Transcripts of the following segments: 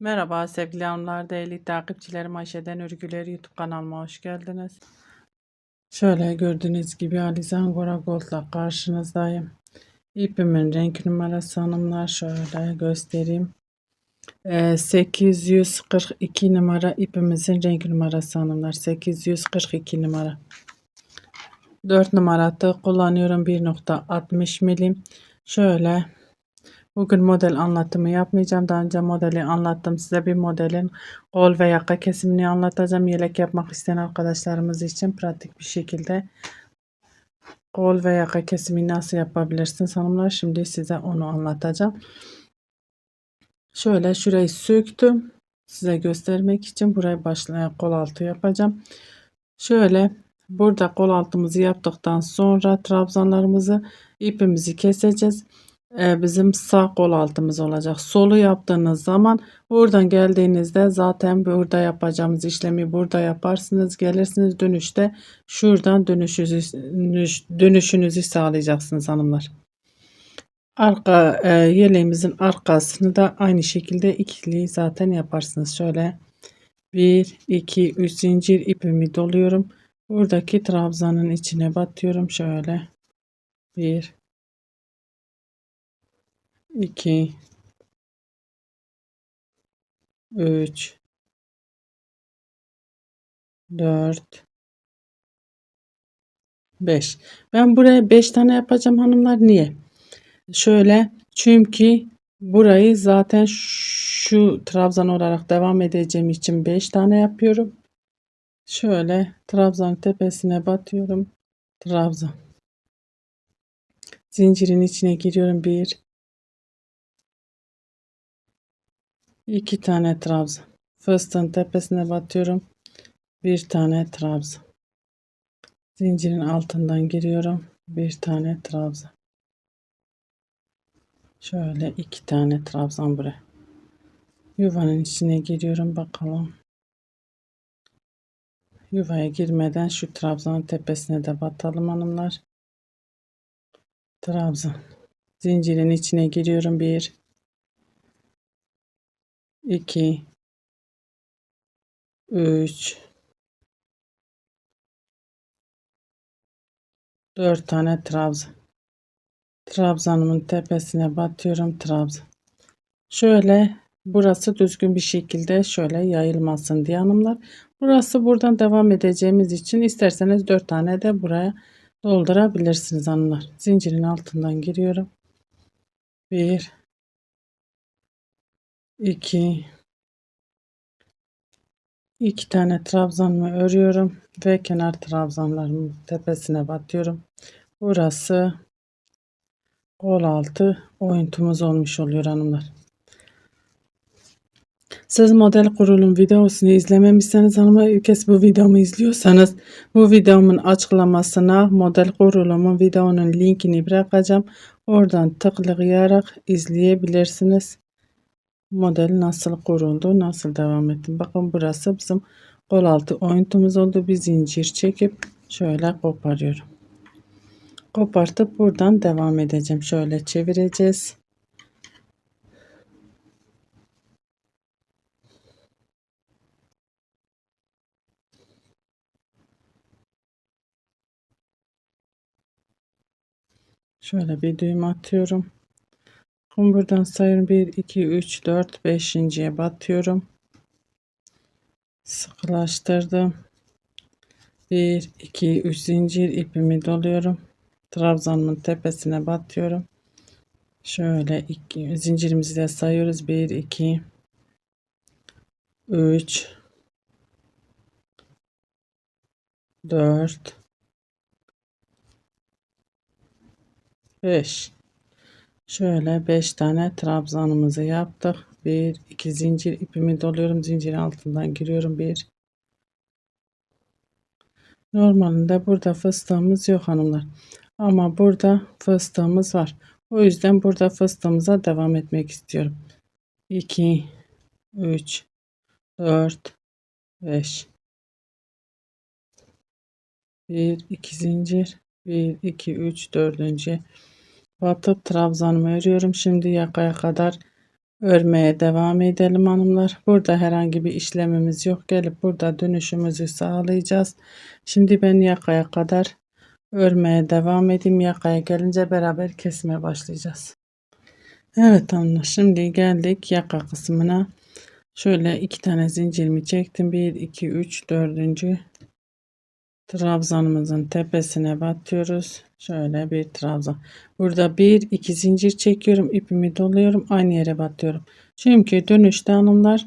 Merhaba sevgili hanımlar, değerli takipçilerim, Ayşe'den Örgüler YouTube kanalıma hoş geldiniz. Şöyle gördüğünüz gibi Alize Angora Gold'la karşınızdayım. İpimin renk numarası hanımlar şöyle göstereyim. 842 numara ipimizin renk numarası hanımlar. 842 numara. 4 numara tığ kullanıyorum, 1.60 milim. Şöyle bugün model anlatımı yapmayacağım. Daha önce modeli anlattım. Size bir modelin kol ve yaka kesimini anlatacağım. Yelek yapmak isteyen arkadaşlarımız için pratik bir şekilde kol ve yaka kesimi nasıl yapabilirsiniz hanımlar. Şimdi size onu anlatacağım. Şöyle şurayı söktüm. Size göstermek için buraya başlayan kol altı yapacağım. Şöyle burada kol altımızı yaptıktan sonra trabzanlarımızı ipimizi keseceğiz. Bizim sağ kol altımız olacak. Solu yaptığınız zaman buradan geldiğinizde zaten burada yapacağımız işlemi burada yaparsınız. Gelirsiniz dönüşte şuradan dönüşünüzü sağlayacaksınız hanımlar. Arka yeleğimizin arkasını da aynı şekilde ikili zaten yaparsınız. Şöyle 1 2 3 zincir ipimi doluyorum. Buradaki trabzanın içine batıyorum. Şöyle 1 2 3 4 5. Ben buraya 5 tane yapacağım hanımlar. Niye? Şöyle çünkü burayı zaten şu trabzan olarak devam edeceğim için 5 tane yapıyorum. Şöyle trabzan tepesine batıyorum. Trabzan. Zincirin içine giriyorum. 1 2 tane trabzan. Fıstığın tepesine batıyorum. Bir tane trabzan. Zincirin altından giriyorum. Bir tane trabzan. Şöyle 2 tane trabzan buraya. Yuvanın içine giriyorum bakalım. Yuvaya girmeden şu trabzanın tepesine de batalım hanımlar. Trabzan. Zincirin içine giriyorum. 1 2 3 4 tane trabzan. Trabzanımın tepesine batıyorum. Trabzan. Şöyle burası düzgün bir şekilde şöyle yayılmasın diye hanımlar. Burası buradan devam edeceğimiz için isterseniz 4 tane de buraya doldurabilirsiniz hanımlar. Zincirin altından giriyorum. 1 2 2 tane trabzanımı örüyorum ve kenar trabzanlarımın tepesine batıyorum. Burası kol altı oyuntumuz olmuş oluyor hanımlar. Siz model kurulum videosunu izlememişseniz ama ilk kez bu videomu izliyorsanız bu videomun açıklamasına model kurulumun videonun linkini bırakacağım. Oradan tıklayarak izleyebilirsiniz. Model nasıl kuruldu, nasıl devam ettim. Bakın burası bizim kol altı oyuntumuz oldu. Bir zincir çekip şöyle koparıyorum. Kopartıp buradan devam edeceğim. Şöyle çevireceğiz. Şöyle bir düğüm atıyorum. Buradan sayıyorum 1 2 3 4 5.'ye batıyorum. Sıkılaştırdım. 1 2 3 zincir ipimi doluyorum. Trabzanımın tepesine batıyorum. Şöyle iki zincirimizi de sayıyoruz. 1 2 3 4 5. Şöyle 5 tane trabzanımızı yaptık. 1 2 zincir ipimi doluyorum. Zincirin altından giriyorum. 1. Normalinde burada fıstığımız yok hanımlar. Ama burada fıstığımız var. O yüzden burada fıstığımıza devam etmek istiyorum. 2 3 4 5. 1 2 zincir, 1 2 3 4. batıp trabzanımı örüyorum. Şimdi yakaya kadar Örmeye devam edelim hanımlar. Burada herhangi bir işlemimiz yok. Gelip burada dönüşümüzü sağlayacağız. Şimdi ben yakaya kadar örmeye devam edeyim. Yakaya gelince beraber kesmeye başlayacağız. Evet hanımlar, şimdi geldik yaka kısmına. Şöyle 2 tane zincirimi çektim. 1 2 3 dördüncü trabzanımızın tepesine batıyoruz. Şöyle bir trabzan. Burada 1 2 zincir çekiyorum. İpimi doluyorum. Aynı yere batıyorum. Çünkü dönüşte hanımlar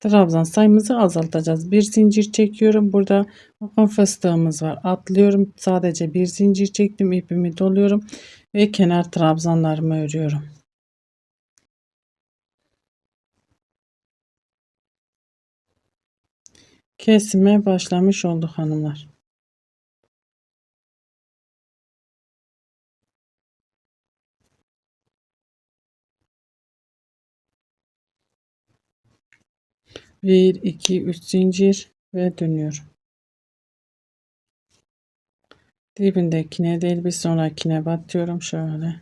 trabzan sayımızı azaltacağız. Bir zincir çekiyorum. Burada bakın fıstığımız var. Atlıyorum. Sadece bir zincir çektim. İpimi doluyorum ve kenar trabzanlarımı örüyorum. Kesime başlamış olduk hanımlar. Bir, iki, üç zincir ve dönüyorum. Dibindekine değil bir sonrakine batıyorum şöyle.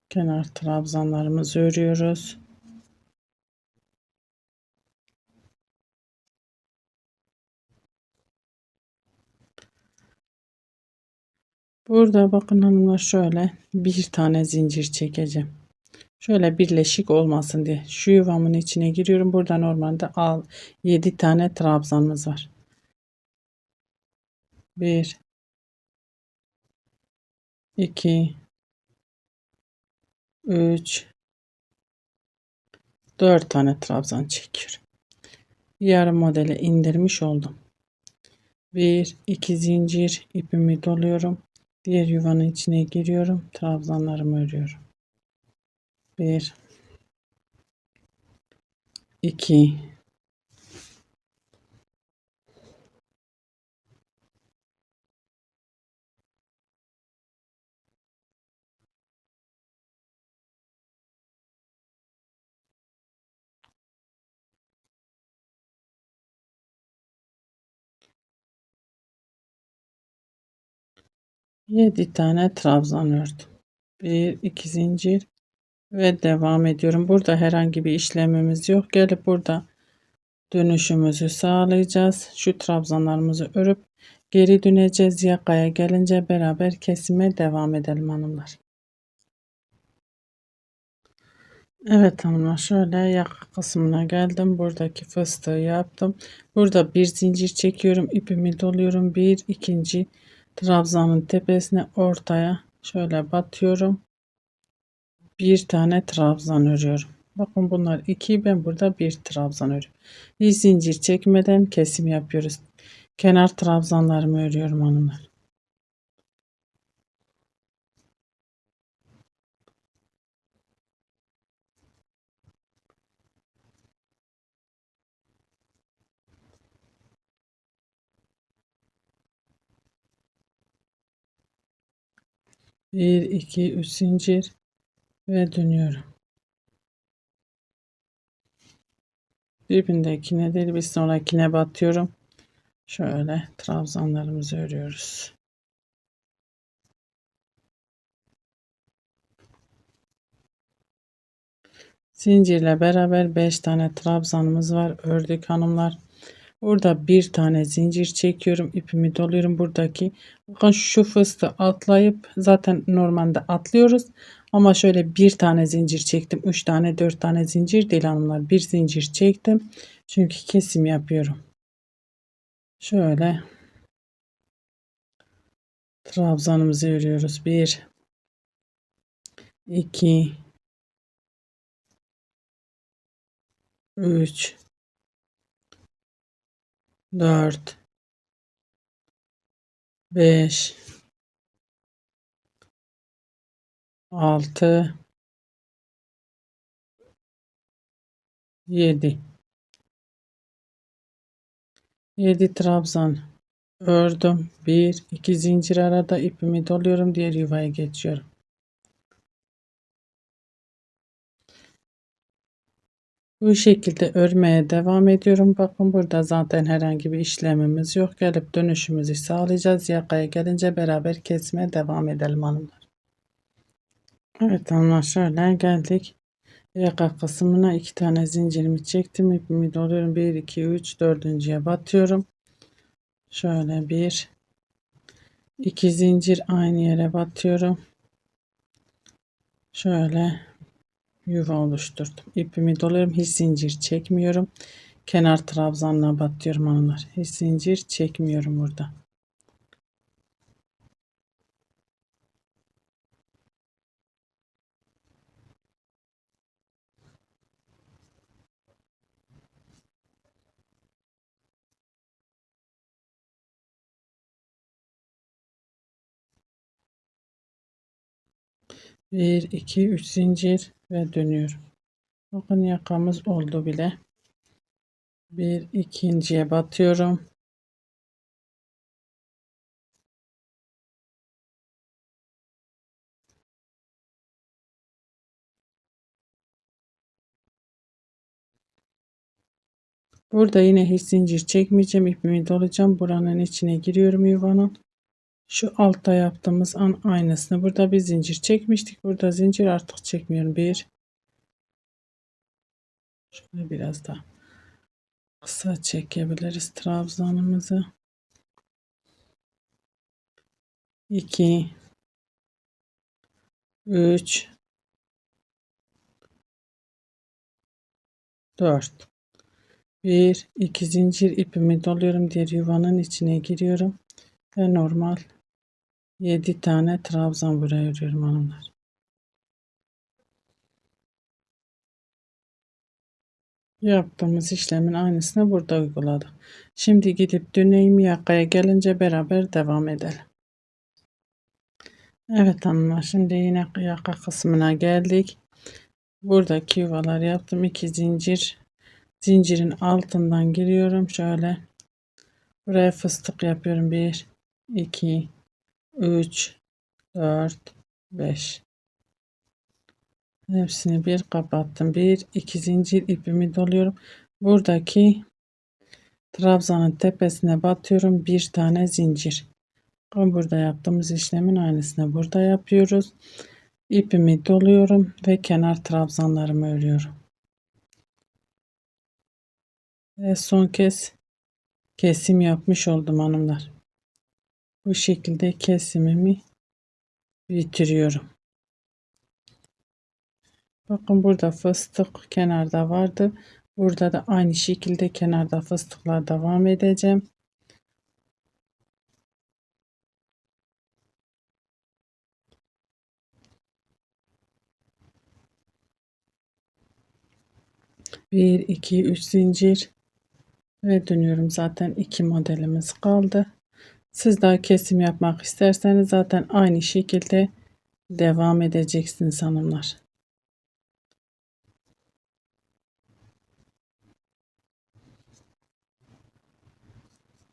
Kenar trabzanlarımızı örüyoruz. Burada bakın hanımlar şöyle bir tane zincir çekeceğim. Şöyle birleşik olmasın diye. Şu yuvamın içine giriyorum. Burada normalde 7 tane trabzanımız var. 1 2 3 4 tane trabzan çekiyorum. Yarım modeli indirmiş oldum. 1 2 zincir ipimi doluyorum. Diğer yuvanın içine giriyorum. Trabzanlarımı örüyorum. 1 2 7 tane trabzan ördüm. 1 2 zincir ve devam ediyorum. Burada herhangi bir işlemimiz yok. Gelip burada dönüşümüzü sağlayacağız. Şu trabzanlarımızı örüp geri döneceğiz. Yakaya gelince beraber kesime devam edelim hanımlar. Evet hanımlar, şöyle yaka kısmına geldim. Buradaki fıstığı yaptım. Burada bir zincir çekiyorum. İpimi doluyorum. Bir ikinci trabzanın tepesine ortaya şöyle batıyorum. Bir tane trabzan örüyorum. Bakın bunlar iki, ben burada bir trabzan örüyorum. Hiç zincir çekmeden kesim yapıyoruz. Kenar trabzanlarımı örüyorum hanımlar. Bir iki üç zincir ve dönüyorum. Dibindekine değil bir sonrakine batıyorum. Şöyle trabzanlarımızı örüyoruz. Zincirle beraber 5 tane trabzanımız var. Ördük hanımlar. Burada bir tane zincir çekiyorum. İpimi doluyorum buradaki. Bakın şu fıstığı atlayıp zaten normalde atlıyoruz. Ama şöyle bir tane zincir çektim. 3 tane 4 tane zincir değil hanımlar. Bir zincir çektim. Çünkü kesim yapıyorum. Şöyle trabzanımızı örüyoruz. 1 2 3 4 5 6 7 trabzan ördüm. Bir iki zincir arada ipimi doluyorum. Diğer yuvaya geçiyorum. Bu şekilde örmeye devam ediyorum. Bakın burada zaten herhangi bir işlemimiz yok. Gelip dönüşümüzü sağlayacağız. Yakaya gelince beraber kesmeye devam edelim hanımlar. Evet hanımlar, şöyle geldik. Yaka kısmına 2 tane zincirimi çektim. İpimi doluyorum. 1 2 3 dördüncüye batıyorum. Şöyle 1 2 zincir aynı yere batıyorum. Şöyle yuva oluşturdum. İpimi doluyorum. Hiç zincir çekmiyorum. Kenar trabzanına batıyorum hanımlar. Hiç zincir çekmiyorum burada. Bir, iki, üç zincir ve dönüyorum. Bakın yakamız oldu bile. Bir ikinciye batıyorum. Burada yine hiç zincir çekmeyeceğim. İpimi dolayacağım. Buranın içine giriyorum yuvanın. Şu altta yaptığımız an aynısını. Burada bir zincir çekmiştik. Burada zincir artık çekmiyorum. Bir. Şöyle biraz da kısa çekebiliriz trabzanımızı. 2 3 4 1 2 zincir ipimi doluyorum. Diğer yuvanın içine giriyorum. Ve normal 7 tane trabzan buraya örüyorum hanımlar. Yaptığımız işlemin aynısını burada uyguladık. Şimdi gidip döneyim yakaya gelince beraber devam edelim. Evet hanımlar, şimdi yine yaka kısmına geldik. Buradaki yuvalar yaptım. 2 zincir. Zincirin altından giriyorum. Şöyle buraya fıstık yapıyorum. 1 2 3 4 5. Hepsini bir kapattım. 1 2 zincir ipimi doluyorum. Buradaki trabzanın tepesine batıyorum. Bir tane zincir. Burada yaptığımız işlemin aynısını burada yapıyoruz. İpimi doluyorum ve kenar trabzanlarımı örüyorum. Ve son kez kesim yapmış oldum hanımlar. Bu şekilde kesimimi bitiriyorum. Bakın burada fıstık kenarda vardı. Burada da aynı şekilde kenarda fıstıklar devam edeceğim. Bir, iki, üç zincir ve dönüyorum. Zaten iki modelimiz kaldı. Siz daha kesim yapmak isterseniz zaten aynı şekilde devam edeceksiniz hanımlar.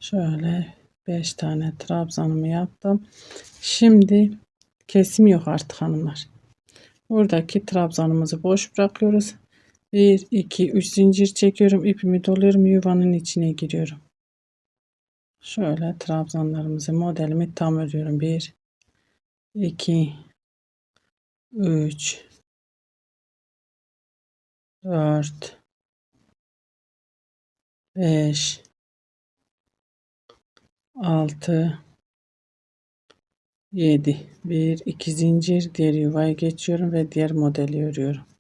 Şöyle 5 tane trabzanımı yaptım. Şimdi kesim yok artık hanımlar. Buradaki trabzanımızı boş bırakıyoruz. 1 2 3 zincir çekiyorum. İpimi doluyorum. Yuvanın içine giriyorum. Şöyle trabzanlarımızı modelimi tam örüyorum. 1 2 3 4 5 6 7 1 2 zincir diğer yuvaya geçiyorum ve diğer modeli örüyorum.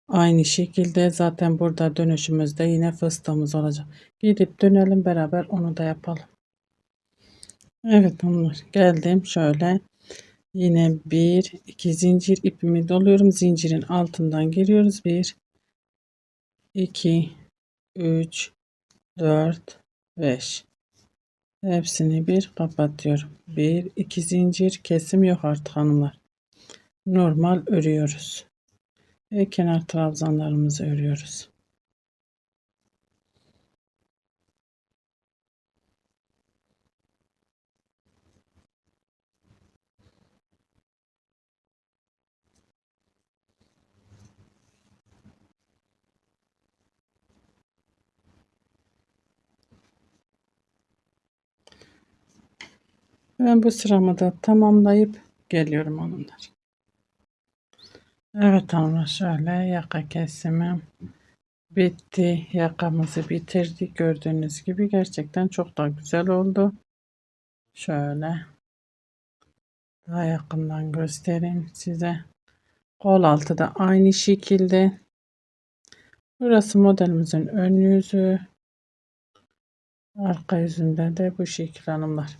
Aynı şekilde zaten burada dönüşümüzde yine fıstığımız olacak. Gidip dönelim beraber onu da yapalım. Evet hanımlar, geldim şöyle yine bir iki zincir ipimi doluyorum. Zincirin altından giriyoruz. 1 2 3 4 5. Hepsini bir kapatıyorum. 1 2 zincir kesim yok artık hanımlar. Normal örüyoruz. Ve kenar trabzanlarımızı örüyoruz. Ben bu sıramı da tamamlayıp geliyorum hanımlar. Evet hanımlar, şöyle yaka kesimi bitti. Yakamızı bitirdik. Gördüğünüz gibi gerçekten çok da güzel oldu. Şöyle daha yakından göstereyim size. Kol altı da aynı şekilde. Burası modelimizin ön yüzü. Arka yüzünde de bu şekil hanımlar.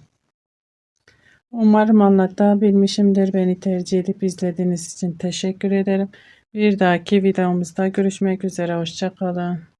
Umarım anlatabilmişimdir. Beni tercih edip izlediğiniz için teşekkür ederim. Bir dahaki videomuzda görüşmek üzere. Hoşça kalın.